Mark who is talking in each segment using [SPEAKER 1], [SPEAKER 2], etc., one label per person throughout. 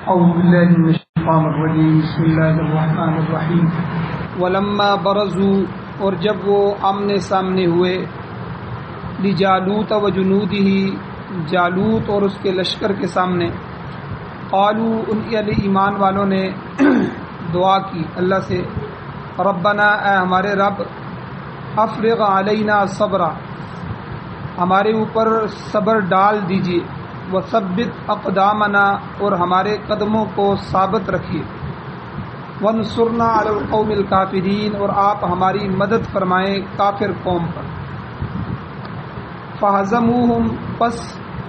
[SPEAKER 1] اعوذ باللہ من الشیطان الرجیم بسم اللہ الرحمن الرحیم
[SPEAKER 2] ولما برزوا، اور جب وہ آمنے سامنے ہوئے، لجالوت و جنودہ، جالوت اور اس کے لشکر کے سامنے، قالوا، ان ایمان والوں نے دعا کی اللہ سے، ربنا، اے ہمارے رب، افرغ علینا صبرا، ہمارے اوپر صبر ڈال دیجیے، وثبت اقدامنا، اور ہمارے قدموں کو ثابت رکھیے، وانصرنا علی القوم الکافرین، اور آپ ہماری مدد فرمائیں کافر قوم پر۔ فہزموہم، پس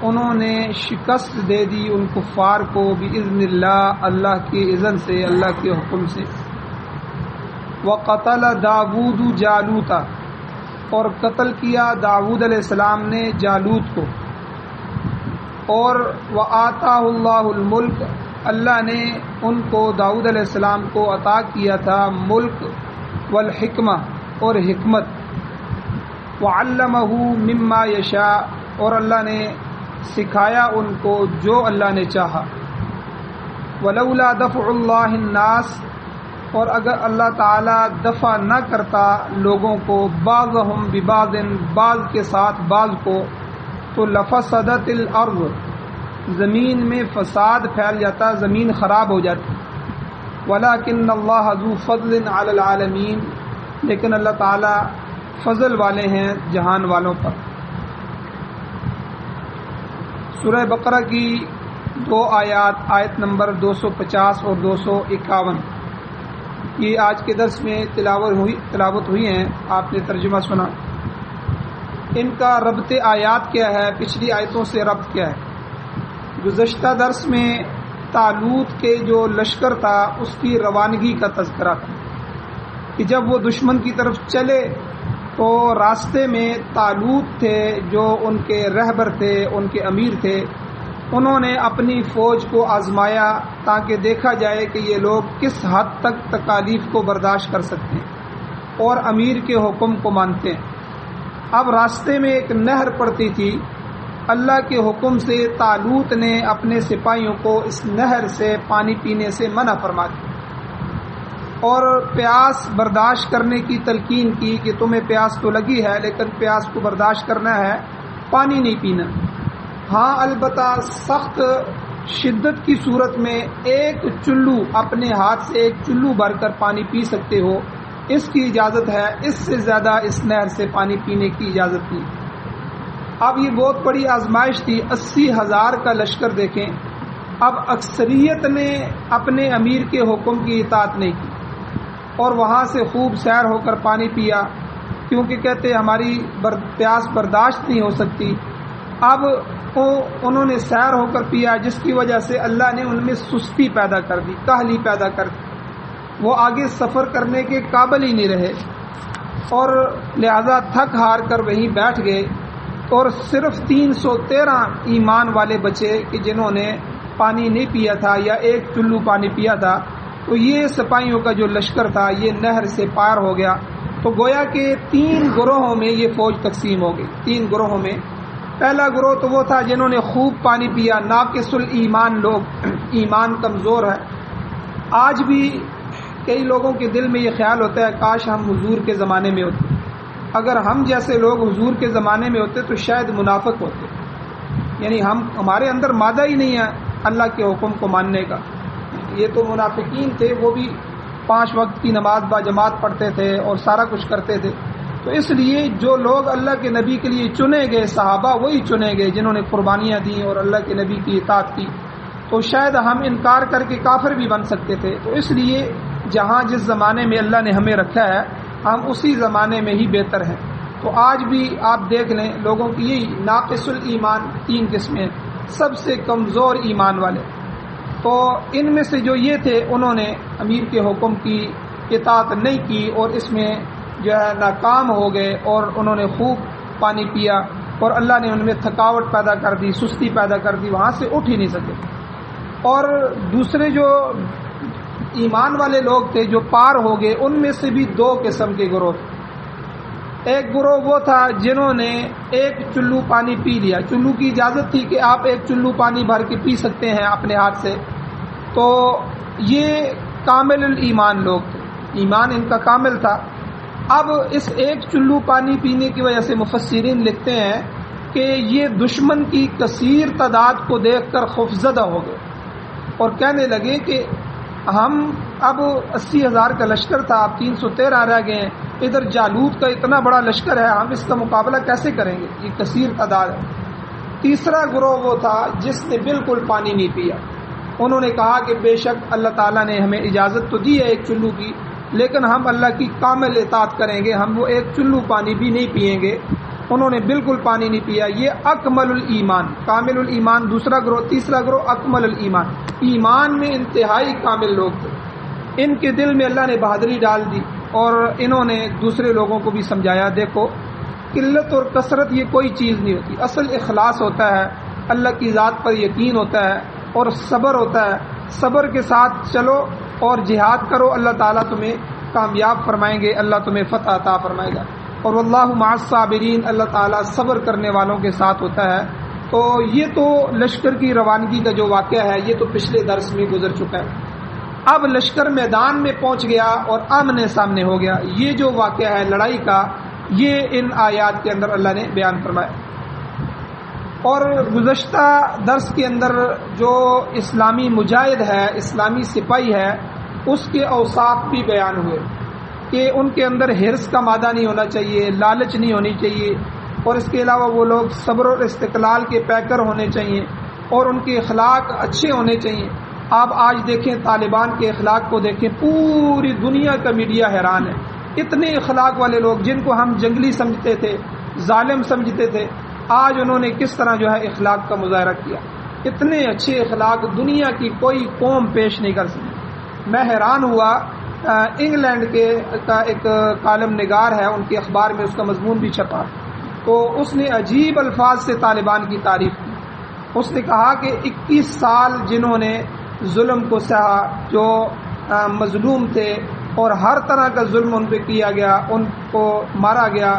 [SPEAKER 2] انہوں نے شکست دے دی ان کفار کو، باذن اللہ، اللہ کے اذن سے، اللہ کے حکم سے۔ وقتل داود جالوت، اور قتل کیا داود علیہ السلام نے جالوت کو۔ اور وآتاہ اللہ الملک، اللہ نے ان کو، داؤد علیہ السلام کو عطا کیا تھا ملک، والحکمہ، اور حکمت، وعلمہ مما یشاء، اور اللہ نے سکھایا ان کو جو اللہ نے چاہا۔ ولولا دفع اللہ الناس، اور اگر اللہ تعالی دفع نہ کرتا لوگوں کو، بعضهم ببعض، بعض کے ساتھ بعض کو، تو لفسدت الارض، زمین میں فساد پھیل جاتا، زمین خراب ہو جاتی۔ ولکن اللہ ذو فضل علی العالمین، لیکن اللہ تعالی فضل والے ہیں جہان والوں پر۔ سورہ بقرہ کی 2 آیات، آیت نمبر 250 اور 251، یہ آج کے درس میں تلاوت ہوئی ہیں، آپ نے ترجمہ سنا۔ ان کا ربط آیات کیا ہے، پچھلی آیتوں سے ربط کیا ہے؟ گزشتہ درس میں طالوت کے جو لشکر تھا اس کی روانگی کا تذکرہ تھا کہ جب وہ دشمن کی طرف چلے تو راستے میں طالوت تھے جو ان کے رہبر تھے، ان کے امیر تھے، انہوں نے اپنی فوج کو آزمایا تاکہ دیکھا جائے کہ یہ لوگ کس حد تک تکالیف کو برداشت کر سکتے ہیں اور امیر کے حکم کو مانتے ہیں۔ اب راستے میں ایک نہر پڑتی تھی، اللہ کے حکم سے طالوت نے اپنے سپاہیوں کو اس نہر سے پانی پینے سے منع فرما دیا اور پیاس برداشت کرنے کی تلقین کی کہ تمہیں پیاس تو لگی ہے لیکن پیاس کو برداشت کرنا ہے، پانی نہیں پینا۔ ہاں البتہ سخت شدت کی صورت میں ایک چلو، اپنے ہاتھ سے ایک چلو بھر کر پانی پی سکتے ہو، اس کی اجازت ہے، اس سے زیادہ اس نہر سے پانی پینے کی اجازت نہیں۔ اب یہ بہت بڑی آزمائش تھی، 80,000 کا لشکر دیکھیں۔ اب اکثریت نے اپنے امیر کے حکم کی اطاعت نہیں کی اور وہاں سے خوب سیر ہو کر پانی پیا، کیونکہ کہتے ہماری پیاس برداشت نہیں ہو سکتی۔ اب انہوں نے سیر ہو کر پیا، جس کی وجہ سے اللہ نے ان میں سستی پیدا کر دی، کاہلی پیدا کر دی، وہ آگے سفر کرنے کے قابل ہی نہیں رہے اور لہذا تھک ہار کر وہیں بیٹھ گئے۔ اور صرف 313 ایمان والے بچے کہ جنہوں نے پانی نہیں پیا تھا یا ایک چلو پانی پیا تھا، تو یہ سپاہیوں کا جو لشکر تھا یہ نہر سے پار ہو گیا۔ تو گویا کہ 3 گروہوں میں یہ فوج تقسیم ہو گئی، 3 گروہوں میں۔ پہلا گروہ تو وہ تھا جنہوں نے خوب پانی پیا، ناقص الایمان لوگ، ایمان کمزور ہے۔ آج بھی کئی لوگوں کے دل میں یہ خیال ہوتا ہے کاش ہم حضور کے زمانے میں ہوتے، اگر ہم جیسے لوگ حضور کے زمانے میں ہوتے تو شاید منافق ہوتے، یعنی ہمارے اندر مادہ ہی نہیں ہے اللہ کے حکم کو ماننے کا۔ یہ تو منافقین تھے، وہ بھی 5 وقت کی نماز با جماعت پڑھتے تھے اور سارا کچھ کرتے تھے۔ تو اس لیے جو لوگ اللہ کے نبی کے لیے چنے گئے، صحابہ وہی چنے گئے جنہوں نے قربانیاں دیں اور اللہ کے نبی کی اطاعت کی، تو شاید ہم انکار کر کے کافر بھی بن سکتے تھے۔ تو اس لیے جہاں جس زمانے میں اللہ نے ہمیں رکھا ہے ہم اسی زمانے میں ہی بہتر ہیں۔ تو آج بھی آپ دیکھ لیں لوگوں کی یہی ناقص الایمان 3 قسمیں، سب سے کمزور ایمان والے۔ تو ان میں سے جو یہ تھے انہوں نے امیر کے حکم کی اطاعت نہیں کی اور اس میں جو ہے ناکام ہو گئے اور انہوں نے خوب پانی پیا اور اللہ نے ان میں تھکاوٹ پیدا کر دی، سستی پیدا کر دی، وہاں سے اٹھ ہی نہیں سکے۔ اور دوسرے جو ایمان والے لوگ تھے جو پار ہو گئے، ان میں سے بھی 2 قسم کے گروہ تھے۔ ایک گروہ وہ تھا جنہوں نے ایک چلو پانی پی لیا، چلو کی اجازت تھی کہ آپ ایک چلو پانی بھر کے پی سکتے ہیں اپنے ہاتھ سے، تو یہ کامل الایمان لوگ تھے، ایمان ان کا کامل تھا۔ اب اس ایک چلو پانی پینے کی وجہ سے مفسرین لکھتے ہیں کہ یہ دشمن کی کثیر تعداد کو دیکھ کر خوفزدہ ہو گئے اور کہنے لگے کہ ہم اب 80,000 کا لشکر تھا، اب 313 رہ گئے ہیں، ادھر جالوت کا اتنا بڑا لشکر ہے، ہم اس کا مقابلہ کیسے کریں گے، یہ کثیر تعداد ہے۔ تیسرا گروہ وہ تھا جس نے بالکل پانی نہیں پیا، انہوں نے کہا کہ بے شک اللہ تعالیٰ نے ہمیں اجازت تو دی ہے ایک چلو کی، لیکن ہم اللہ کی کامل اطاعت کریں گے، ہم وہ ایک چلو پانی بھی نہیں پئیں گے۔ انہوں نے بالکل پانی نہیں پیا۔ یہ اکمل الایمان، کامل الایمان دوسرا گروہ۔ تیسرا گروہ اکمل الایمان، ایمان میں انتہائی کامل لوگ تھے، ان کے دل میں اللہ نے بہادری ڈال دی اور انہوں نے دوسرے لوگوں کو بھی سمجھایا دیکھو قلت اور کثرت یہ کوئی چیز نہیں ہوتی، اصل اخلاص ہوتا ہے، اللہ کی ذات پر یقین ہوتا ہے اور صبر ہوتا ہے، صبر کے ساتھ چلو اور جہاد کرو، اللہ تعالیٰ تمہیں کامیاب فرمائیں گے، اللہ تمہیں فتح عطا فرمائے گا۔ اور واللہ مع الصابرین، اللہ تعالیٰ صبر کرنے والوں کے ساتھ ہوتا ہے۔ تو یہ تو لشکر کی روانگی کا جو واقعہ ہے یہ تو پچھلے درس میں گزر چکا ہے۔ اب لشکر میدان میں پہنچ گیا اور آمنے سامنے ہو گیا، یہ جو واقعہ ہے لڑائی کا یہ ان آیات کے اندر اللہ نے بیان فرمایا۔ اور گزشتہ درس کے اندر جو اسلامی مجاہد ہے، اسلامی سپاہی ہے، اس کے اوصاف بھی بیان ہوئے کہ ان کے اندر حرص کا مادہ نہیں ہونا چاہیے، لالچ نہیں ہونی چاہیے، اور اس کے علاوہ وہ لوگ صبر اور استقلال کے پیکر ہونے چاہیے اور ان کے اخلاق اچھے ہونے چاہیے۔ آپ آج دیکھیں طالبان کے اخلاق کو دیکھیں، پوری دنیا کا میڈیا حیران ہے، اتنے اخلاق والے لوگ جن کو ہم جنگلی سمجھتے تھے، ظالم سمجھتے تھے، آج انہوں نے کس طرح جو ہے اخلاق کا مظاہرہ کیا، اتنے اچھے اخلاق دنیا کی کوئی قوم پیش نہیں کر سکی۔ میں حیران ہوا، انگلینڈ کا ایک کالم نگار ہے، ان کے اخبار میں اس کا مضمون بھی چھپا، تو اس نے عجیب الفاظ سے طالبان کی تعریف کی۔ اس نے کہا کہ 21 سال جنہوں نے ظلم کو سہا، جو مظلوم تھے اور ہر طرح کا ظلم ان پہ کیا گیا، ان کو مارا گیا،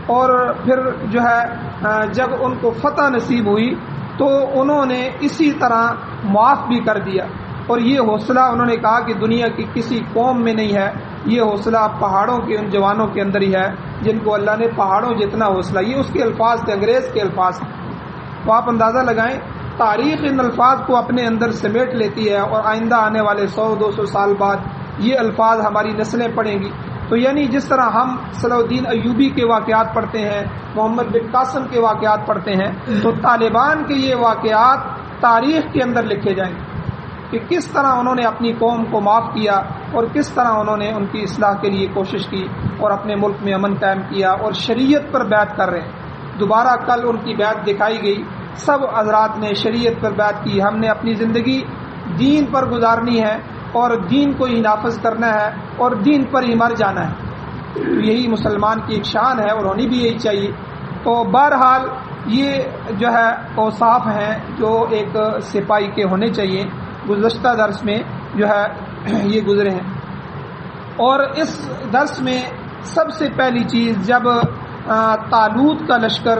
[SPEAKER 2] اور پھر جو ہے جب ان کو فتح نصیب ہوئی تو انہوں نے اسی طرح معاف بھی کر دیا۔ اور یہ حوصلہ انہوں نے کہا کہ دنیا کی کسی قوم میں نہیں ہے، یہ حوصلہ پہاڑوں کے ان جوانوں کے اندر ہی ہے جن کو اللہ نے پہاڑوں جتنا حوصلہ، یہ اس کے الفاظ تھے، انگریز کے الفاظ تھے۔ تو آپ اندازہ لگائیں تاریخ ان الفاظ کو اپنے اندر سمیٹ لیتی ہے، اور آئندہ آنے والے 100-200 سال بعد یہ الفاظ ہماری نسلیں پڑھیں گی۔ تو یعنی جس طرح ہم صلاح الدین ایوبی کے واقعات پڑھتے ہیں، محمد بن قاسم کے واقعات پڑھتے ہیں، تو طالبان کے یہ واقعات تاریخ کے اندر لکھے جائیں گے کہ کس طرح انہوں نے اپنی قوم کو معاف کیا اور کس طرح انہوں نے ان کی اصلاح کے لیے کوشش کی اور اپنے ملک میں امن قائم کیا اور شریعت پر بیعت کر رہے ہیں۔ دوبارہ کل ان کی بیعت دکھائی گئی، سب حضرات نے شریعت پر بیعت کی، ہم نے اپنی زندگی دین پر گزارنی ہے اور دین کو ہی نافذ کرنا ہے اور دین پر ہی مر جانا ہے۔ یہی مسلمان کی ایک شان ہے اور ہونی بھی یہی چاہیے۔ تو بہرحال یہ جو ہے اوصاف ہیں جو ایک سپاہی کے ہونے چاہیے، گزشتہ درس میں جو ہے یہ گزرے ہیں۔ اور اس درس میں سب سے پہلی چیز جب طالوت کا لشکر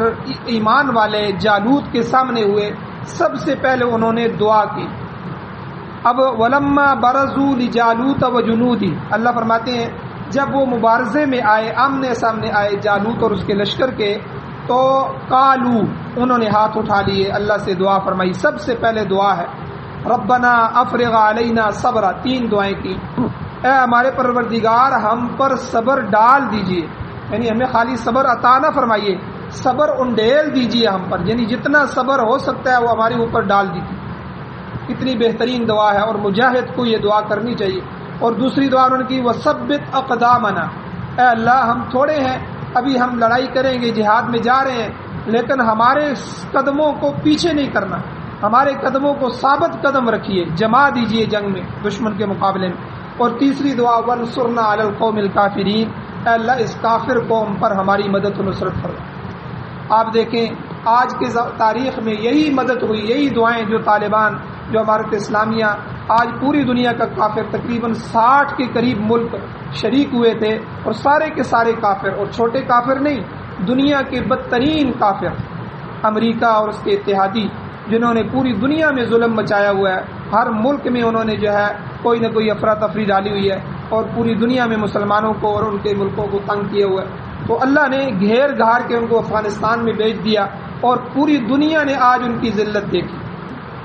[SPEAKER 2] ایمان والے جالوت کے سامنے ہوئے، سب سے پہلے انہوں نے دعا کی۔ اب ولما برزوا لجالوت وجنودہ، اللہ فرماتے ہیں جب وہ مبارزے میں آئے، آمنے سامنے آئے جالوت اور اس کے لشکر کے، تو قالو، انہوں نے ہاتھ اٹھا لیے، اللہ سے دعا فرمائی۔ سب سے پہلے دعا ہے ربنا افرغ علینا صبرا، 3 دعائیں کی، اے ہمارے پروردگار ہم پر صبر ڈال دیجئے، یعنی ہمیں خالی صبر عطا نہ فرمائیے، صبر انڈیل دیجئے ہم پر، یعنی جتنا صبر ہو سکتا ہے وہ ہمارے اوپر ڈال دیجئے۔ کتنی بہترین دعا ہے اور مجاہد کو یہ دعا کرنی چاہیے۔ اور دوسری دعا انہوں نے کی وثبت اقدامنا، اے اللہ ہم تھوڑے ہیں، ابھی ہم لڑائی کریں گے، جہاد میں جا رہے ہیں، لیکن ہمارے قدموں کو پیچھے نہیں کرنا، ہمارے قدموں کو ثابت قدم رکھیے، جما دیجئے جنگ میں دشمن کے مقابلے میں۔ اور تیسری دعا وانصرنا علی القوم الکافرین، اے اللہ اس کافر قوم پر ہماری مدد و نصرت فرما۔ آپ دیکھیں آج کے تاریخ میں یہی مدد ہوئی، یہی دعائیں جو طالبان، جو امارت اسلامیہ، آج پوری دنیا کا کافر تقریباً 60 کے قریب ملک شریک ہوئے تھے، اور سارے کے سارے کافر، اور چھوٹے کافر نہیں، دنیا کے بدترین کافر، امریکہ اور اس کے اتحادی، جنہوں نے پوری دنیا میں ظلم مچایا ہوا ہے، ہر ملک میں انہوں نے جو ہے کوئی نہ کوئی افراتفری ڈالی ہوئی ہے اور پوری دنیا میں مسلمانوں کو اور ان کے ملکوں کو تنگ کیے ہوئے. تو اللہ نے گھیر گھاڑ کے ان کو افغانستان میں بھیج دیا اور پوری دنیا نے آج ان کی ذلت دیکھی.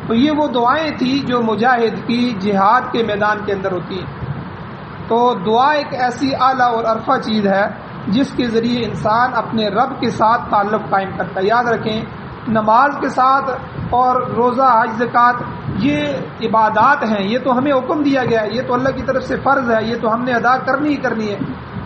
[SPEAKER 2] تو یہ وہ دعائیں تھیں جو مجاہد کی جہاد کے میدان کے اندر ہوتی ہیں. تو دعا ایک ایسی اعلیٰ اور عرفہ چیز ہے جس کے ذریعے انسان اپنے رب کے ساتھ تعلق قائم کرتا ہے. یاد رکھیں نماز کے ساتھ اور روزہ حج زکوٰۃ یہ عبادات ہیں, یہ تو ہمیں حکم دیا گیا ہے, یہ تو اللہ کی طرف سے فرض ہے, یہ تو ہم نے ادا کرنی ہی کرنی ہے.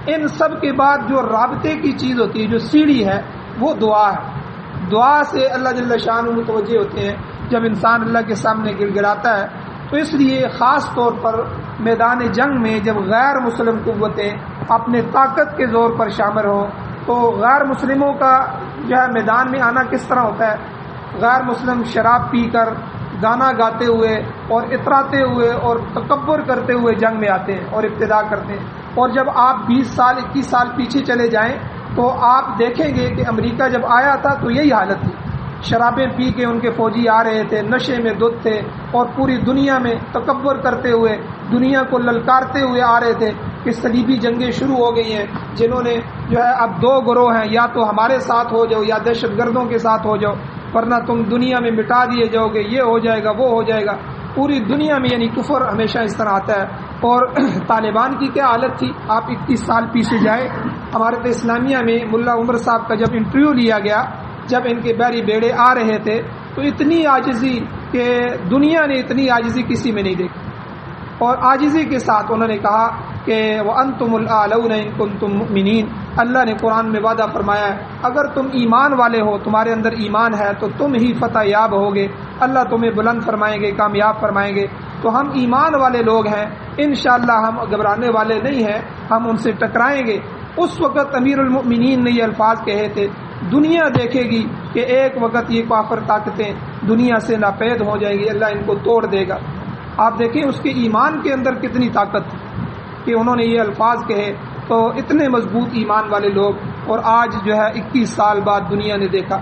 [SPEAKER 2] ان سب کے بعد جو رابطے کی چیز ہوتی ہے, جو سیڑھی ہے, وہ دعا ہے. دعا سے اللہ جل شانہ متوجہ ہوتے ہیں جب انسان اللہ کے سامنے گڑ گڑاتا ہے. تو اس لیے خاص طور پر میدان جنگ میں جب غیر مسلم قوتیں اپنے طاقت کے زور پر شامل ہوں تو غیر مسلموں کا جو ہے میدان میں آنا کس طرح ہوتا ہے. غیر مسلم شراب پی کر گانا گاتے ہوئے اور اتراتے ہوئے اور تکبر کرتے ہوئے جنگ میں آتے ہیں اور ابتدا کرتے ہیں. اور جب آپ 20 سال 21 سال پیچھے چلے جائیں تو آپ دیکھیں گے کہ امریکہ جب آیا تھا تو یہی حالت تھی. شرابیں پی کے ان کے فوجی آ رہے تھے, نشے میں دھت تھے اور پوری دنیا میں تکبر کرتے ہوئے دنیا کو للکارتے ہوئے آ رہے تھے کہ صلیبی جنگیں شروع ہو گئی ہیں, جنہوں نے جو ہے اب 2 گروہ ہیں, یا تو ہمارے ساتھ ہو جاؤ یا دہشت گردوں کے ساتھ ہو جاؤ ورنہ تم دنیا میں مٹا دیے جاؤ گے, یہ ہو جائے گا وہ ہو جائے گا. پوری دنیا میں یعنی کفر ہمیشہ اس طرح آتا ہے. اور طالبان کی کیا حالت تھی, آپ 21 سال پیچھے جائیں. ہمارے اسلامیہ میں ملا عمر صاحب کا جب انٹرویو لیا گیا, جب ان کے بحری بیڑے آ رہے تھے تو اتنی عاجزی کہ دنیا نے اتنی عاجزی کسی میں نہیں دیکھی. اور عاجزی کے ساتھ انہوں نے کہا کہ وَأَنْتُمُ الْأَعْلَوْنَ إِن كُنتُم مُؤْمِنِينَ. اللہ نے قرآن میں وعدہ فرمایا ہے اگر تم ایمان والے ہو, تمہارے اندر ایمان ہے تو تم ہی فتح یاب ہوگے, اللہ تمہیں بلند فرمائیں گے, کامیاب فرمائیں گے. تو ہم ایمان والے لوگ ہیں, انشاءاللہ ہم گھبرانے والے نہیں ہیں, ہم ان سے ٹکرائیں گے. اس وقت امیر المؤمنین نے یہ الفاظ کہے تھے. دنیا دیکھے گی کہ ایک وقت یہ کافر طاقتیں دنیا سے ناپید ہو جائیں گی, اللہ ان کو توڑ دے گا. آپ دیکھیں اس کے ایمان کے اندر کتنی طاقت تھی کہ انہوں نے یہ الفاظ کہے. تو اتنے مضبوط ایمان والے لوگ, اور آج جو ہے 21 سال بعد دنیا نے دیکھا.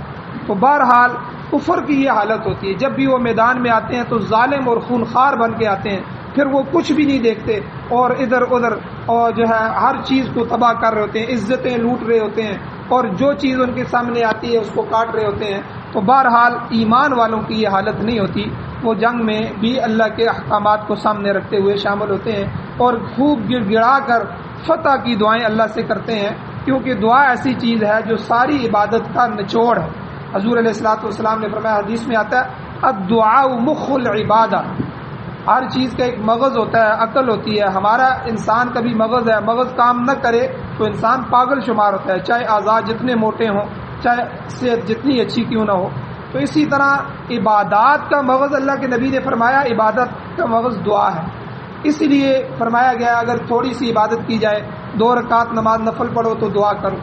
[SPEAKER 2] تو بہرحال کفر کی یہ حالت ہوتی ہے, جب بھی وہ میدان میں آتے ہیں تو ظالم اور خونخوار بن کے آتے ہیں, پھر وہ کچھ بھی نہیں دیکھتے اور ادھر ادھر اور جو ہے ہر چیز کو تباہ کر رہے ہوتے ہیں, عزتیں لوٹ رہے ہوتے ہیں اور جو چیز ان کے سامنے آتی ہے اس کو کاٹ رہے ہوتے ہیں. تو بہرحال ایمان والوں کی یہ حالت نہیں ہوتی, وہ جنگ میں بھی اللہ کے احکامات کو سامنے رکھتے ہوئے شامل ہوتے ہیں اور خوب گڑ گڑا کر فتح کی دعائیں اللہ سے کرتے ہیں, کیونکہ دعا ایسی چیز ہے جو ساری عبادت کا نچوڑ ہے. حضور علیہ الصلوۃ والسلام نے فرمایا, حدیث میں آتا ہے الدعاء مخ العبادہ. ہر چیز کا ایک مغز ہوتا ہے, عقل ہوتی ہے. ہمارا انسان کا بھی مغز ہے, مغز کام نہ کرے تو انسان پاگل شمار ہوتا ہے, چاہے اعضاء جتنے موٹے ہوں, چاہے صحت جتنی اچھی کیوں نہ ہو. تو اسی طرح عبادات کا مغز اللہ کے نبی نے فرمایا عبادت کا مغز دعا ہے. اسی لیے فرمایا گیا اگر تھوڑی سی عبادت کی جائے, 2 رکعت نماز نفل پڑھو تو دعا کرو,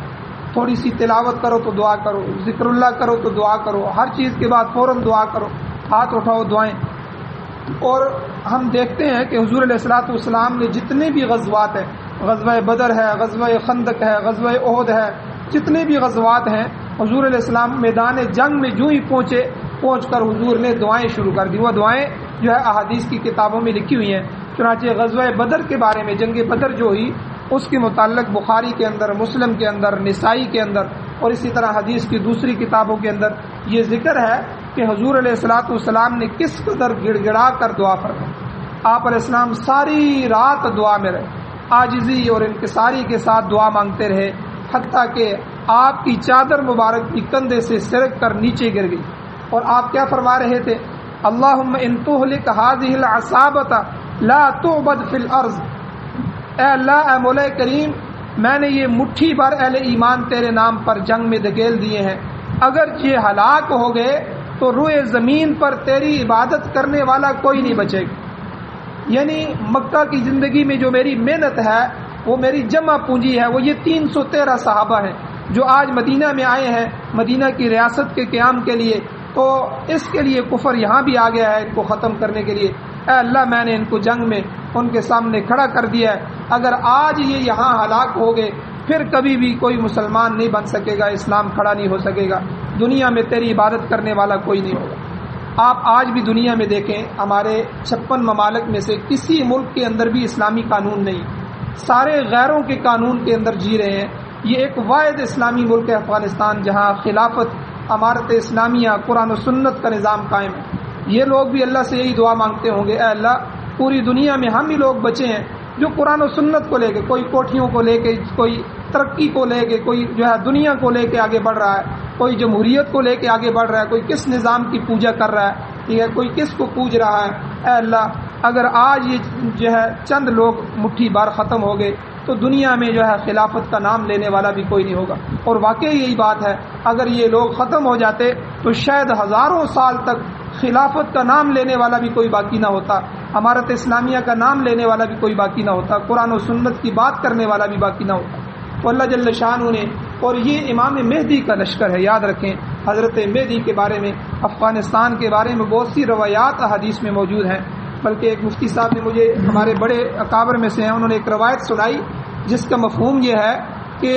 [SPEAKER 2] تھوڑی سی تلاوت کرو تو دعا کرو, ذکر اللہ کرو تو دعا کرو, ہر چیز کے بعد فوراً دعا کرو, ہاتھ اٹھاؤ دعائیں. اور ہم دیکھتے ہیں کہ حضور علیہ الصلوۃ والسلام نے جتنے بھی غزوات ہیں, غزوہ بدر ہے, غزوہ خندق ہے, غزوہ احد ہے, جتنے بھی غزوات ہیں, حضور علیہ السلام میدان جنگ میں جو ہی پہنچ کر حضور نے دعائیں شروع کر دی. وہ دعائیں جو ہے احادیث کی کتابوں میں لکھی ہوئی ہیں. چنانچہ غزوہ بدر کے بارے میں, جنگ بدر جو ہوئی, اس کے متعلق بخاری کے اندر, مسلم کے اندر, نسائی کے اندر اور اسی طرح حدیث کی دوسری کتابوں کے اندر یہ ذکر ہے کہ حضور علیہ الصلوۃ والسلام نے کس قدر گڑ گڑا کر دعا فرمائی. آپ علیہ السلام ساری رات دعا میں رہے, عاجزی اور انکساری کے ساتھ دعا مانگتے رہے, حتیٰ کہ آپ کی چادر مبارک کی کندھے سے سرک کر نیچے گر گئی. اور آپ کیا فرما رہے تھے, اللہم ان تہلک ہذہ العصابۃ لا تعبد فی الارض. اے اللہ, اے مولا کریم, میں نے یہ مٹھی بھر اہل ایمان تیرے نام پر جنگ میں دھکیل دیے ہیں, اگر یہ ہلاک ہو گئے تو روئے زمین پر تیری عبادت کرنے والا کوئی نہیں بچے گا. یعنی مکہ کی زندگی میں جو میری محنت ہے, وہ میری جمع پونجی ہے, وہ یہ 313 صحابہ ہیں جو آج مدینہ میں آئے ہیں مدینہ کی ریاست کے قیام کے لیے. تو اس کے لیے کفر یہاں بھی آ گیا ہے ان کو ختم کرنے کے لیے. اے اللہ, میں نے ان کو جنگ میں ان کے سامنے کھڑا کر دیا ہے, اگر آج یہ یہاں ہلاک ہو گئے پھر کبھی بھی کوئی مسلمان نہیں بن سکے گا, اسلام کھڑا نہیں ہو سکے گا, دنیا میں تیری عبادت کرنے والا کوئی نہیں ہوگا. آپ آج بھی دنیا میں دیکھیں، ہمارے 56 ممالک میں سے کسی ملک کے اندر بھی اسلامی قانون نہیں، سارے غیروں کے قانون کے اندر جی رہے ہیں۔ یہ ایک واحد اسلامی ملک ہے افغانستان، جہاں خلافت، امارت اسلامیہ، قرآن و سنت کا نظام قائم ہے۔ یہ لوگ بھی اللہ سے یہی دعا مانگتے ہوں گے، اے اللہ پوری دنیا میں ہم ہی لوگ بچے ہیں جو قرآن و سنت کو لے کے، کوئی کوٹھیوں کو لے کے، کوئی ترقی کو لے کے، کوئی جو ہے دنیا کو لے کے آگے بڑھ رہا ہے، کوئی جمہوریت کو لے کے آگے بڑھ رہا ہے، کوئی کس نظام کی پوجا کر رہا ہے، ٹھیک ہے، کوئی کس کو پوج رہا ہے۔ اے اللہ اگر آج یہ جو ہے چند لوگ مٹھی بار ختم ہو گئے تو دنیا میں جو ہے خلافت کا نام لینے والا بھی کوئی نہیں ہوگا۔ اور واقعی یہی بات ہے، اگر یہ لوگ ختم ہو جاتے تو شاید ہزاروں سال تک خلافت کا نام لینے والا بھی کوئی باقی نہ ہوتا، امارت اسلامیہ کا نام لینے والا بھی کوئی باقی نہ ہوتا، قرآن و سنت کی بات کرنے والا بھی باقی نہ ہوتا۔ تو اللہ جل شانہ نے، اور یہ امام مہدی کا لشکر ہے، یاد رکھیں حضرت مہدی کے بارے میں، افغانستان کے بارے میں بہت سی روایات احادیث میں موجود ہیں۔ بلکہ ایک مفتی صاحب نے مجھے، ہمارے بڑے اکابر میں سے ہیں، انہوں نے ایک روایت سنائی جس کا مفہوم یہ ہے کہ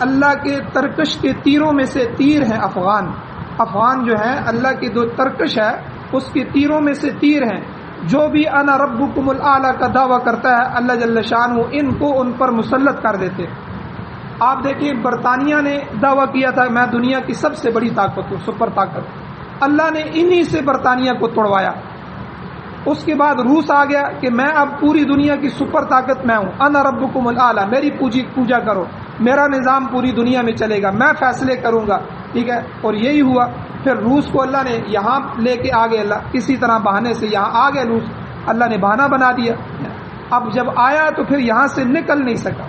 [SPEAKER 2] اللہ کے ترکش کے تیروں میں سے تیر ہیں افغان جو ہیں، اللہ کی جو ترکش ہے اس کے تیروں میں سے تیر ہیں۔ جو بھی انا ربکم الاعلی کا دعویٰ کرتا ہے اللہ جل شانہ ان کو ان پر مسلط کر دیتے۔ آپ دیکھیں برطانیہ نے دعویٰ کیا تھا میں دنیا کی سب سے بڑی طاقت ہوں، سپر طاقت، اللہ نے انہی سے برطانیہ کو توڑوایا۔ اس کے بعد روس آ گیا کہ میں اب پوری دنیا کی سپر طاقت میں ہوں، انا ربکم الاعلی، میری پوجا کرو، میرا نظام پوری دنیا میں چلے گا، میں فیصلے کروں گا، ٹھیک ہے۔ اور یہی ہوا، پھر روس کو اللہ نے یہاں لے کے آ گئے، اللہ کسی طرح بہانے سے یہاں آ گئے روس، اللہ نے بہانہ بنا دیا۔ اب جب آیا تو پھر یہاں سے نکل نہیں سکا۔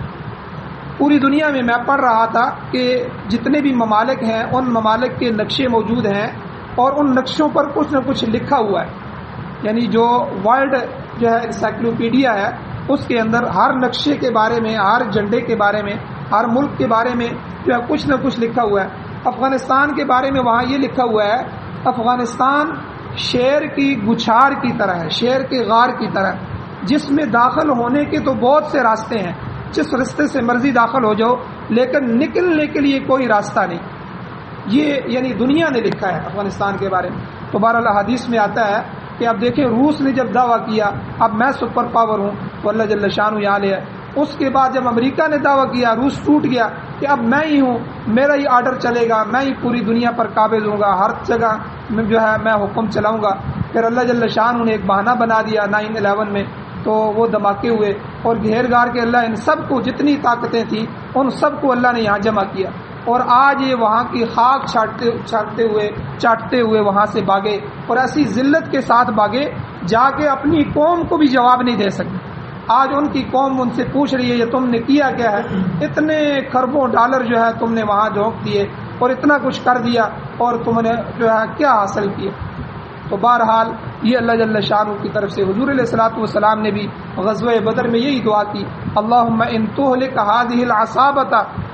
[SPEAKER 2] پوری دنیا میں میں پڑھ رہا تھا کہ جتنے بھی ممالک ہیں ان ممالک کے نقشے موجود ہیں اور ان نقشوں پر کچھ نہ کچھ لکھا ہوا ہے، یعنی جو ورلڈ جو ہے انسائکلوپیڈیا ہے اس کے اندر ہر نقشے کے بارے میں، ہر جھنڈے کے بارے میں، ہر ملک کے بارے میں جو ہے کچھ نہ کچھ لکھا ہوا ہے۔ افغانستان کے بارے میں وہاں یہ لکھا ہوا ہے، افغانستان شیر کی گچھار کی طرح ہے، شیر کے غار کی طرح، جس میں داخل ہونے کے تو بہت سے راستے ہیں، جس راستے سے مرضی داخل ہو جاؤ، لیکن نکلنے کے لیے کوئی راستہ نہیں۔ یہ یعنی دنیا نے لکھا ہے افغانستان کے بارے میں۔ تو بہرحال حدیث میں آتا ہے کہ اب دیکھیں روس نے جب دعویٰ کیا اب میں سپر پاور ہوں تو اللہ جل شانہ یہاں لے ہے۔ اس کے بعد جب امریکہ نے دعویٰ کیا، روس ٹوٹ گیا کہ اب میں ہی ہوں، میرا ہی آرڈر چلے گا، میں ہی پوری دنیا پر قابض ہوں گا، ہر جگہ جو ہے میں حکم چلاؤں گا۔ پھر اللہ جل شانہ نے ایک بہانہ بنا دیا 9/11 میں، تو وہ دھماکے ہوئے اور گھیر گار کے اللہ ان سب کو جتنی طاقتیں تھیں ان سب کو اللہ نے یہاں جمع کیا، اور آج یہ وہاں کی خاک چاٹتے ہوئے وہاں سے بھاگے، اور ایسی ذلت کے ساتھ بھاگے جا کے اپنی قوم کو بھی جواب نہیں دے سکتے۔ آج ان کی قوم ان سے پوچھ رہی ہے یہ تم نے کیا کیا ہے، اتنے خربوں ڈالر جو ہے تم نے وہاں جھونک دیے اور اتنا کچھ کر دیا، اور تم نے جو ہے کیا حاصل کیا۔ تو بہرحال یہ اللہ جل شانہ کی طرف سے حضور علیہ الصلوۃ والسلام نے بھی غزوہ بدر میں یہی دعا کی، اللہم ان تہلک ہذہ العصابۃ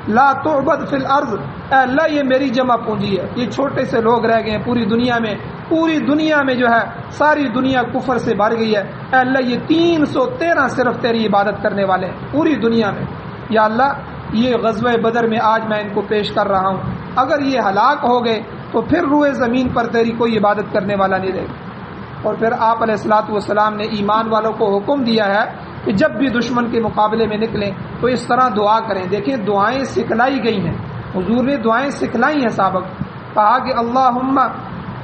[SPEAKER 2] لا تعبد فی الارض، اے اللہ یہ میری جمع پونجی ہے، یہ چھوٹے سے لوگ رہ گئے ہیں پوری دنیا میں جو ہے ساری دنیا کفر سے بھر گئی ہے، اے اللہ یہ 313 صرف تیری عبادت کرنے والے ہیں پوری دنیا میں، یا اللہ یہ غزوہ بدر میں آج میں ان کو پیش کر رہا ہوں، اگر یہ ہلاک ہو گئے تو پھر روئے زمین پر تیری کوئی عبادت کرنے والا نہیں رہے گا۔ اور پھر آپ علیہ الصلوۃ والسلام نے ایمان والوں کو حکم دیا ہے کہ جب بھی دشمن کے مقابلے میں نکلیں تو اس طرح دعا کریں۔ دیکھیں دعائیں سکھلائی گئی ہیں، حضور نے دعائیں سکھلائی ہیں سابق، کہا کہ اللہم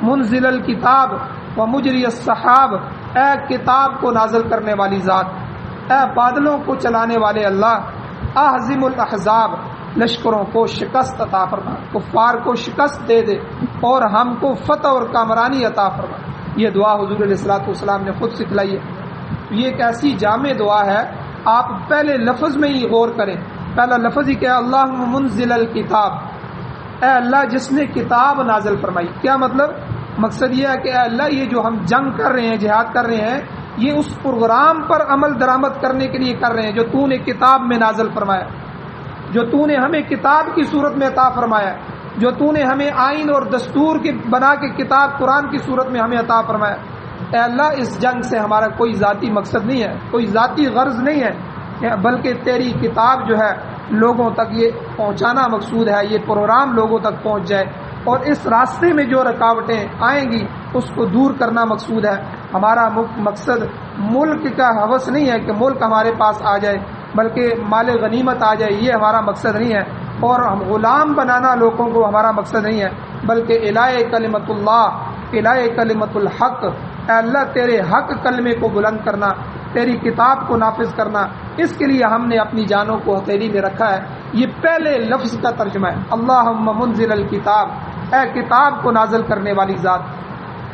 [SPEAKER 2] منزل الکتاب و مجری السحاب، اے کتاب کو نازل کرنے والی ذات، اے بادلوں کو چلانے والے اللہ، اہزم الاحزاب، لشکروں کو شکست عطا فرما، کفار کو شکست دے دے اور ہم کو فتح اور کامرانی عطا فرما۔ یہ دعا حضور علیہ الصلوۃ والسلام نے خود سکھلائی ہے۔ یہ ایک ایسی جامع دعا ہے، آپ پہلے لفظ میں ہی غور کریں، پہلا لفظ ہی کیا، اللہم منزل الکتاب، اے اللہ جس نے کتاب نازل فرمائی۔ کیا مطلب؟ مقصد یہ ہے کہ اے اللہ یہ جو ہم جنگ کر رہے ہیں، جہاد کر رہے ہیں، یہ اس پروگرام پر عمل درآمد کرنے کے لیے کر رہے ہیں جو تو نے کتاب میں نازل فرمایا، جو تو نے ہمیں کتاب کی صورت میں عطا فرمایا، جو تو نے ہمیں آئین اور دستور کے بنا کے کتاب قرآن کی صورت میں ہمیں عطا فرمایا۔ اے اللہ اس جنگ سے ہمارا کوئی ذاتی مقصد نہیں ہے، کوئی ذاتی غرض نہیں ہے، بلکہ تیری کتاب جو ہے لوگوں تک یہ پہنچانا مقصود ہے، یہ پروگرام لوگوں تک پہنچ جائے، اور اس راستے میں جو رکاوٹیں آئیں گی اس کو دور کرنا مقصود ہے. ہمارا مقصد ملک کا ہوس نہیں ہے کہ ملک ہمارے پاس آ جائے، بلکہ مال غنیمت آ جائے، یہ ہمارا مقصد نہیں ہے. اور ہم غلام بنانا لوگوں کو ہمارا مقصد نہیں ہے، بلکہ الہ کلمت اللہ، الہ کلمت الحق، اے اللہ تیرے حق کلمے کو بلند کرنا، تیری کتاب کو نافذ کرنا. اس کے لیے ہم نے اپنی جانوں کو ہتھیلی میں رکھا ہے. یہ پہلے لفظ کا ترجمہ ہے، اللہم منزل الکتاب، اے کتاب کو نازل کرنے والی ذات.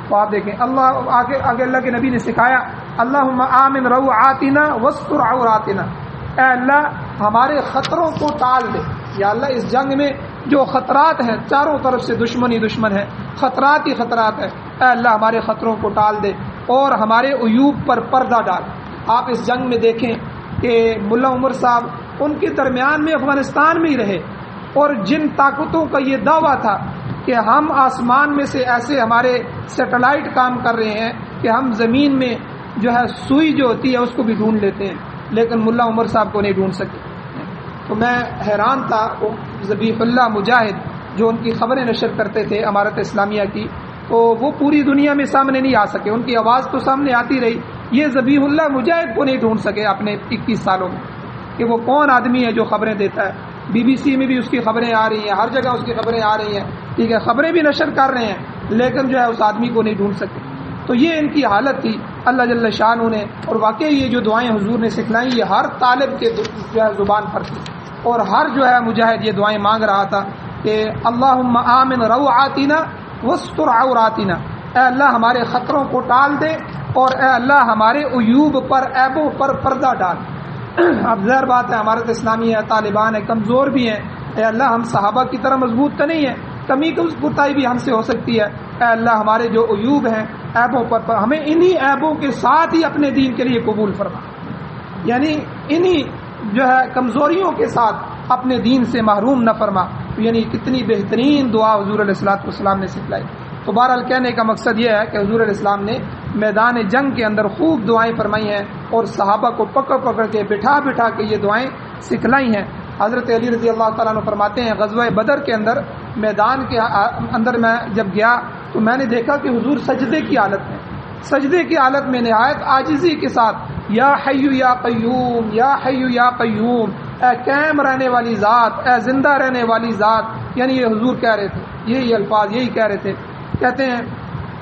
[SPEAKER 2] تو آپ دیکھیں اللہ آگے اللہ کے نبی نے سکھایا، اللہم آمن روعاتنا واستر عوراتنا، اے اللہ ہمارے خطروں کو ٹال دے. یا اللہ اس جنگ میں جو خطرات ہیں، چاروں طرف سے دشمن ہی دشمن ہے، خطرات ہی خطرات ہے، اے اللہ ہمارے خطروں کو ٹال دے اور ہمارے عیوب پر پردہ ڈال. آپ اس جنگ میں دیکھیں کہ ملا عمر صاحب ان کے درمیان میں افغانستان میں ہی رہے، اور جن طاقتوں کا یہ دعویٰ تھا کہ ہم آسمان میں سے ایسے ہمارے سیٹلائٹ کام کر رہے ہیں کہ ہم زمین میں جو ہے سوئی جو ہوتی ہے اس کو بھی ڈھونڈ لیتے ہیں، لیکن ملا عمر صاحب کو نہیں ڈھونڈ سکے. تو میں حیران تھا، ذبیح اللہ مجاہد جو ان کی خبریں نشر کرتے تھے امارت اسلامیہ کی، تو وہ پوری دنیا میں سامنے نہیں آ سکے. ان کی آواز تو سامنے آتی رہی، یہ ذبیح اللہ مجاہد کو نہیں ڈھونڈ سکے اپنے 21 سالوں میں کہ وہ کون آدمی ہے جو خبریں دیتا ہے. بی بی سی میں بھی اس کی خبریں آ رہی ہیں، ہر جگہ اس کی خبریں آ رہی ہیں، ٹھیک ہے، خبریں بھی نشر کر رہے ہیں، لیکن جو ہے اس آدمی کو نہیں ڈھونڈ سکے. تو یہ ان کی حالت تھی. اللہ جل شانہ نے، اور واقعی یہ جو دعائیں حضور نے سکھلائیں یہ ہر طالب کے جو ہے زبان پر تھی، اور ہر جو ہے مجاہد یہ دعائیں مانگ رہا تھا کہ اللہم آمن روعاتنا واستر عوراتنا، اے اللہ ہمارے خطروں کو ٹال دے اور اے اللہ ہمارے عیوب پر، عیبوں پر پردہ ڈال. اب ظاہر بات ہے ہمارت اسلامی ہے، طالبان ہے، کمزور بھی ہیں، اے اللہ ہم صحابہ کی طرح مضبوط تو نہیں ہے، کمی کوتاہی بھی ہم سے ہو سکتی ہے. اے اللہ ہمارے جو عیوب ہیں، عیبوں پر ہمیں انہی عیبوں کے ساتھ ہی اپنے دین کے لیے قبول فرما، یعنی انہی جو ہے کمزوریوں کے ساتھ اپنے دین سے محروم نہ فرما. یعنی کتنی بہترین دعا حضور علیہ الصلوۃ والسلام نے سکھلائی. تو بہرحال کہنے کا مقصد یہ ہے کہ حضور علیہ السلام نے میدان جنگ کے اندر خوب دعائیں فرمائی ہیں اور صحابہ کو پکڑ پکڑ کے بٹھا بٹھا کے یہ دعائیں سکھلائی ہیں. حضرت علی رضی اللہ تعالیٰ عنہ فرماتے ہیں غزوہ بدر کے اندر میدان کے اندر میں جب گیا تو میں نے دیکھا کہ حضور سجدے کی حالت میں، سجدے کی حالت میں نہایت عاجزی کے ساتھ یا حی یا قیوم، یا حی یا قیوم، اے قائم رہنے والی ذات، اے زندہ رہنے والی ذات، یعنی یہ حضور کہہ رہے تھے، یہی الفاظ یہی کہہ رہے تھے. کہتے ہیں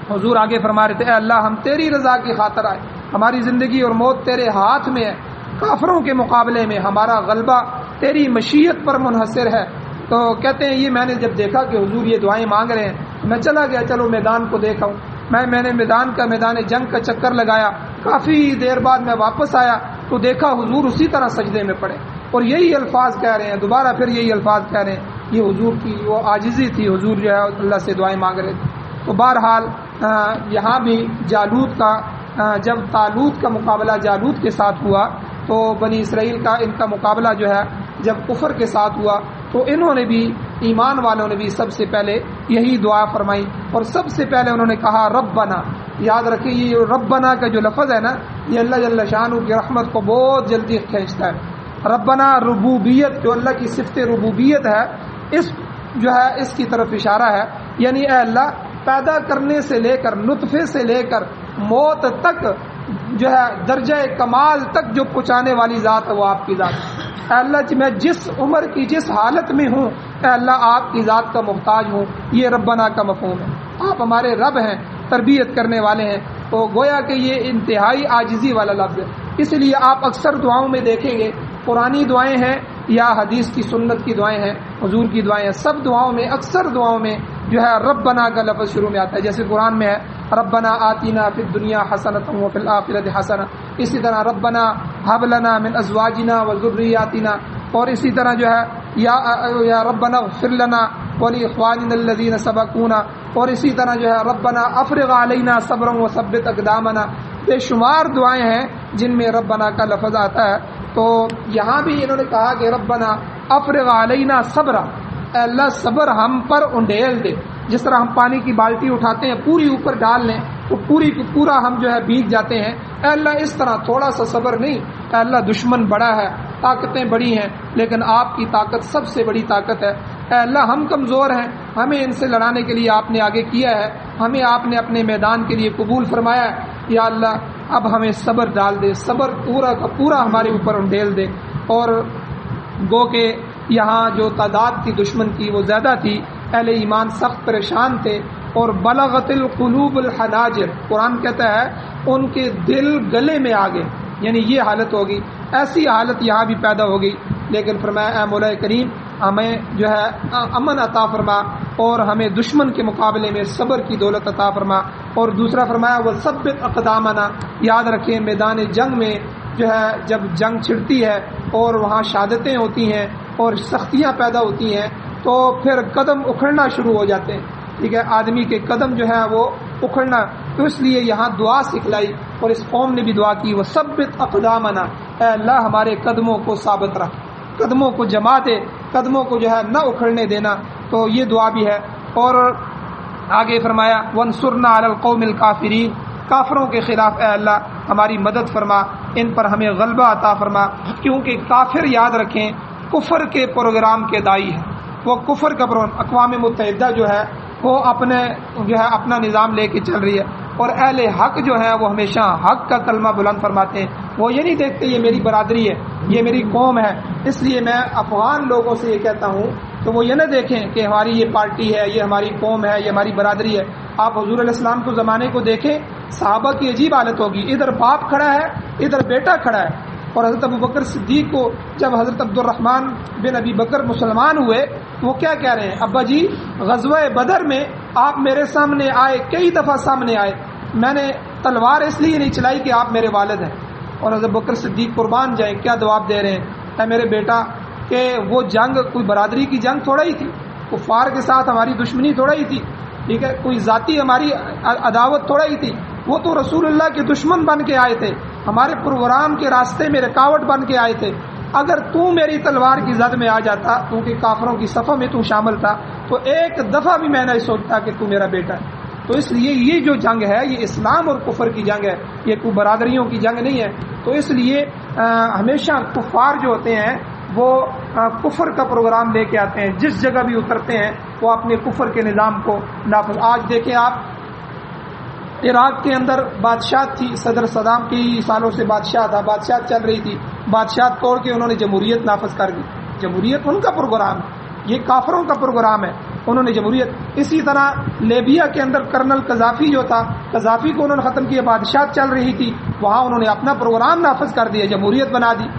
[SPEAKER 2] حضور آگے فرما رہے تھے اے اللہ ہم تیری رضا کی خاطر آئے، ہماری زندگی اور موت تیرے ہاتھ میں ہے، کافروں کے مقابلے میں ہمارا غلبہ تیری مشیت پر منحصر ہے. تو کہتے ہیں یہ میں نے جب دیکھا کہ حضور یہ دعائیں مانگ رہے ہیں میں چلا گیا، چلو میدان کو دیکھا ہوں. میں نے میدان جنگ کا چکر لگایا، کافی دیر بعد میں واپس آیا تو دیکھا حضور اسی طرح سجدے میں پڑے اور یہی الفاظ کہہ رہے ہیں، دوبارہ پھر یہی الفاظ کہہ رہے ہیں. یہ حضور کی وہ عاجزی تھی، حضور جو ہے اللہ سے دعائیں مانگ رہے تھے. تو بہرحال یہاں بھی جالوت کا جب طالوت کا مقابلہ جالوت کے ساتھ ہوا تو بنی اسرائیل کا ان کا مقابلہ جو ہے جب کفر کے ساتھ ہوا تو انہوں نے بھی، ایمان والوں نے بھی سب سے پہلے یہی دعا فرمائی اور سب سے پہلے انہوں نے کہا ربنا. یاد رکھیں یہ ربنا کا جو لفظ ہے نا یہ اللہ جل شانہ کی رحمت کو بہت جلدی کھینچتا ہے. ربنا ربوبیت جو اللہ کی صفت ربوبیت ہے اس جو ہے اس کی طرف اشارہ ہے، یعنی اے اللہ پیدا کرنے سے لے کر نطفے سے لے کر موت تک جو ہے درجہ کمال تک جو پہنچانے والی ذات ہے وہ آپ کی ذات ہے. اے اللہ میں جس عمر کی جس حالت میں ہوں اے اللہ آپ کی ذات کا محتاج ہوں. یہ ربنا کا مفہوم ہے، آپ ہمارے رب ہیں، تربیت کرنے والے ہیں. تو گویا کہ یہ انتہائی عاجزی والا لفظ ہے. اس لیے آپ اکثر دعاؤں میں دیکھیں گے قرآنی دعائیں ہیں یا حدیث کی سنت کی دعائیں ہیں، حضور کی دعائیں ہیں، سب دعاؤں میں اکثر دعاؤں میں جو ہے ربنا کا لفظ شروع میں آتا ہے. جیسے قرآن میں ہے ربنا آتینا فی الدنیا حسنۃ وفی الآخرۃ حسنۃ، اسی طرح ربنا ھب لنا من ازواجنا وذریاتنا، اور اسی طرح جو ہے یا ربنا اغفر لنا ولاخواننا الذین سبقونا، اور اسی طرح جو ہے ربنا افرغ علینا صبرا وثبت اقدامنا. بے شمار دعائیں ہیں جن میں ربنا کا لفظ آتا ہے. تو یہاں بھی انہوں نے کہا کہ ربنا افرغ علینا صبرا، اے اللہ صبر ہم پر انڈیل دے. جس طرح ہم پانی کی بالٹی اٹھاتے ہیں پوری اوپر ڈال لیں تو پورا ہم جو ہے بھیگ جاتے ہیں، اے اللہ اس طرح تھوڑا سا صبر نہیں. اے اللہ دشمن بڑا ہے، طاقتیں بڑی ہیں، لیکن آپ کی طاقت سب سے بڑی طاقت ہے. اے اللہ ہم کمزور ہیں، ہمیں ان سے لڑانے کے لیے آپ نے آگے کیا ہے، ہمیں آپ نے اپنے میدان کے لیے قبول فرمایا ہے، یا اللہ اب ہمیں صبر ڈال دے، صبر پورا کا پورا ہمارے اوپر انڈیل دے۔ اور گو کہ یہاں جو تعداد تھی دشمن کی وہ زیادہ تھی، اہل ایمان سخت پریشان تھے، اور بلغت القلوب الحناجر، قرآن کہتا ہے ان کے دل گلے میں آ گئے، یعنی یہ حالت ہوگی، ایسی حالت یہاں بھی پیدا ہو گئی۔ لیکن فرمایا اے مولا کریم ہمیں جو ہے امن عطا فرما، اور ہمیں دشمن کے مقابلے میں صبر کی دولت عطا فرما۔ اور دوسرا فرمایا وثبت اقدامنا، یاد رکھیں میدان جنگ میں جو ہے جب جنگ چھڑتی ہے اور وہاں شہادتیں ہوتی ہیں اور سختیاں پیدا ہوتی ہیں تو پھر قدم اکھڑنا شروع ہو جاتے ہیں، ٹھیک ہے، آدمی کے قدم جو ہے وہ اکھڑنا، تو اس لیے یہاں دعا سکھلائی، اور اس قوم نے بھی دعا کی وثبت اقدامنا، اے اللہ ہمارے قدموں کو ثابت رکھ، قدموں کو جما دے، قدموں کو جو ہے نہ اکھڑنے دینا، تو یہ دعا بھی ہے۔ اور آگے فرمایا وانصرنا علی القوم الکافرین، کافروں کے خلاف اے اللہ ہماری مدد فرما، ان پر ہمیں غلبہ عطا فرما، کیونکہ کافر یاد رکھیں کفر کے پروگرام کے دائی ہیں، وہ کفر کا پروگرام، اقوام متحدہ جو ہے وہ اپنا نظام لے کے چل رہی ہے، اور اہل حق جو ہے وہ ہمیشہ حق کا کلمہ بلند فرماتے ہیں، وہ یہ نہیں دیکھتے یہ میری برادری ہے، یہ میری قوم ہے۔ اس لیے میں افغان لوگوں سے یہ کہتا ہوں تو وہ یہ نہ دیکھیں کہ ہماری یہ پارٹی ہے، یہ ہماری قوم ہے، یہ ہماری برادری ہے۔ آپ حضور علیہ السلام کو زمانے کو دیکھیں، صحابہ کی عجیب حالت ہوگی، ادھر باپ کھڑا ہے ادھر بیٹا کھڑا ہے، اور حضرت ابوبکر صدیق کو جب حضرت عبد الرحمن بن ابی بکر مسلمان ہوئے تو وہ کیا کہہ رہے ہیں، ابا جی غزوہ بدر میں آپ میرے سامنے آئے، کئی دفعہ سامنے آئے، میں نے تلوار اس لیے نہیں چلائی کہ آپ میرے والد ہیں۔ اور حضرت بکر صدیق قربان جائیں کیا جواب دے رہے ہیں، اے میرے بیٹا کہ وہ جنگ کوئی برادری کی جنگ تھوڑا ہی تھی، کفار کے ساتھ ہماری دشمنی تھوڑا ہی تھی، ٹھیک ہے، کوئی ذاتی ہماری عداوت تھوڑا ہی تھی، وہ تو رسول اللہ کے دشمن بن کے آئے تھے، ہمارے پروگرام کے راستے میں رکاوٹ بن کے آئے تھے۔ اگر تو میری تلوار کی زد میں آ جاتا، کیونکہ کافروں کی صفوں میں تو شامل تھا، تو ایک دفعہ بھی میں نہیں سوچتا کہ تو میرا بیٹا ہے۔ تو اس لیے یہ جو جنگ ہے یہ اسلام اور کفر کی جنگ ہے، یہ کوئی برادریوں کی جنگ نہیں ہے۔ تو اس لیے ہمیشہ کفار جو ہوتے ہیں وہ کفر کا پروگرام لے کے آتے ہیں، جس جگہ بھی اترتے ہیں وہ اپنے کفر کے نظام کو نافذ۔ آج دیکھیں آپ عراق کے اندر بادشاہ تھی، صدر صدام کی سالوں سے بادشاہ تھا، بادشاہ چل رہی تھی، بادشاہ توڑ کے انہوں نے جمہوریت نافذ کر دی۔ جمہوریت ان کا پروگرام ہے، یہ کافروں کا پروگرام ہے، انہوں نے جمہوریت۔ اسی طرح لیبیا کے اندر کرنل قذافی جو تھا، قذافی کو انہوں نے ختم کیا، بادشاہ چل رہی تھی، وہاں انہوں نے اپنا پروگرام نافذ کر دیا، جمہوریت بنا دی۔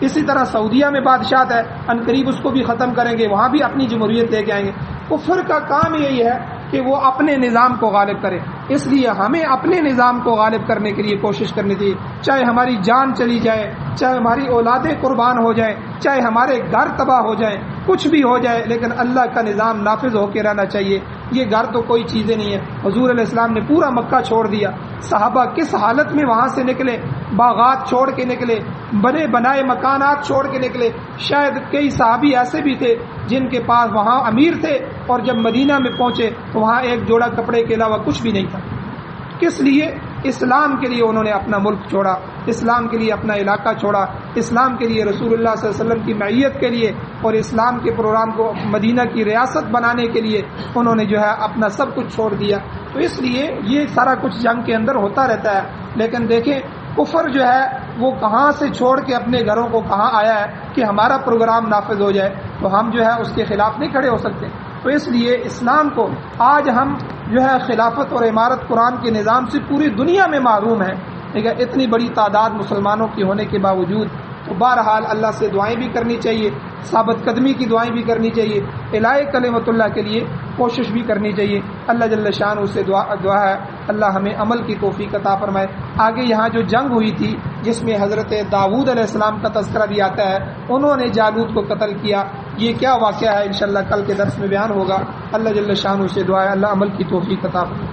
[SPEAKER 2] اسی طرح سعودیہ میں بادشاہ ہے، ان قریب اس کو بھی ختم کریں گے، وہاں بھی اپنی جمہوریت لے کے آئیں گے۔ کفر کا کام یہی ہے کہ وہ اپنے نظام کو غالب کرے، اس لیے ہمیں اپنے نظام کو غالب کرنے کے لیے کوشش کرنی چاہیے، چاہے ہماری جان چلی جائے، چاہے ہماری اولادیں قربان ہو جائیں، چاہے ہمارے گھر تباہ ہو جائیں، کچھ بھی ہو جائے، لیکن اللہ کا نظام نافذ ہو کے رہنا چاہیے۔ یہ گھر تو کوئی چیزیں نہیں ہے، حضور علیہ السلام نے پورا مکہ چھوڑ دیا، صحابہ کس حالت میں وہاں سے نکلے، باغات چھوڑ کے نکلے، بنے بنائے مکانات چھوڑ کے نکلے۔ شاید کئی صحابی ایسے بھی تھے جن کے پاس وہاں امیر تھے، اور جب مدینہ میں پہنچے تو وہاں ایک جوڑا کپڑے کے علاوہ کچھ بھی نہیں تھا۔ کس لیے؟ اسلام کے لیے انہوں نے اپنا ملک چھوڑا، اسلام کے لیے اپنا علاقہ چھوڑا، اسلام کے لیے رسول اللہ صلی اللہ علیہ وسلم کی معیت کے لیے اور اسلام کے پروگرام کو مدینہ کی ریاست بنانے کے لیے انہوں نے جو ہے اپنا سب کچھ چھوڑ دیا۔ تو اس لیے یہ سارا کچھ جنگ کے اندر ہوتا رہتا ہے، لیکن دیکھیں کفر جو ہے وہ کہاں سے چھوڑ کے اپنے گھروں کو کہاں آیا ہے کہ ہمارا پروگرام نافذ ہو جائے، تو ہم جو ہے اس کے خلاف نہیں کھڑے ہو سکتے۔ تو اس لیے اسلام کو آج ہم جو ہے خلافت اور امارت قرآن کے نظام سے پوری دنیا میں محروم ہیں، ٹھیک ہے، اتنی بڑی تعداد مسلمانوں کی ہونے کے باوجود۔ تو بہرحال اللہ سے دعائیں بھی کرنی چاہیے، ثابت قدمی کی دعائیں بھی کرنی چاہیے، الہی کلمت اللہ کے لیے کوشش بھی کرنی چاہیے۔ اللہ جل شان سے دعا ہے اللہ ہمیں عمل کی توفیق عطا فرمائے۔ آگے یہاں جو جنگ ہوئی تھی جس میں حضرت داؤد علیہ السلام کا تذکرہ بھی آتا ہے، انہوں نے جالوت کو قتل کیا، یہ کیا واقعہ ہے انشاءاللہ کل کے درس میں بیان ہوگا۔ اللہ جل شان سے دعا ہے اللہ عمل کی توفیق عطا فرمائے۔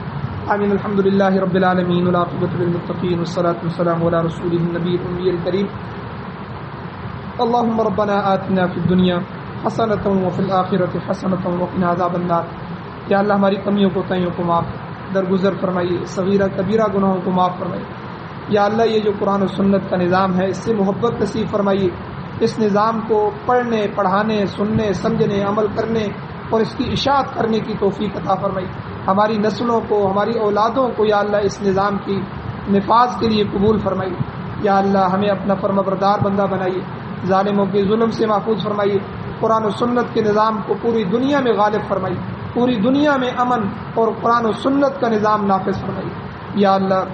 [SPEAKER 2] آمین۔ الحمدللہ رب العالمین والعاقبۃ للمتقین والصلاۃ والسلام علی رسولہ النبی الامی الکریم۔ اللهم ربنا آتنا في الدنيا حسنة وفي الآخرة حسنة وقنا عذاب النار۔ یا اللہ ہماری کمیوں کو تائیوں کو معاف درگزر فرمائیے، صغیرہ کبیرہ گناہوں کو معاف فرمائیے۔ یا اللہ یہ جو قرآن و سنت کا نظام ہے اس سے محبت نصیب فرمائیے، اس نظام کو پڑھنے پڑھانے سننے سمجھنے عمل کرنے اور اس کی اشاعت کرنے کی توفیق عطا فرمائیے۔ ہماری نسلوں کو، ہماری اولادوں کو یا اللہ اس نظام کی نفاذ کے لیے قبول فرمائیے۔ یا اللہ ہمیں اپنا فرمانبردار بندہ بنائیے، ظالموں کے ظلم سے محفوظ فرمائیے، قرآن و سنت کے نظام کو پوری دنیا میں غالب فرمائیے، پوری دنیا میں امن اور قرآن و سنت کا نظام نافذ فرمائیے۔ یا اللہ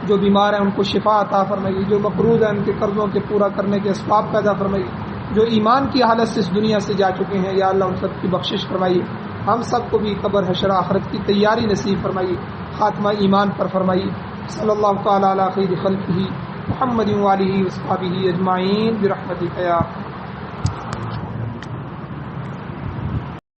[SPEAKER 2] جو بیمار ہیں ان کو شفا عطا فرمائیے، جو مقروض ہیں ان کے قرضوں کے پورا کرنے کے اسباب پیدا فرمائیے، جو ایمان کی حالت سے اس دنیا سے جا چکے ہیں یا اللہ ان سب کی بخشش فرمائیے۔ ہم سب کو بھی قبر حشر آخرت کی تیاری نصیب فرمائیے، خاتمہ ایمان پر فرمائیے۔ صلی اللہ تعالی علی خیر خلقہ محمد و آلہ و صحبہ اجمعین برحمتک یا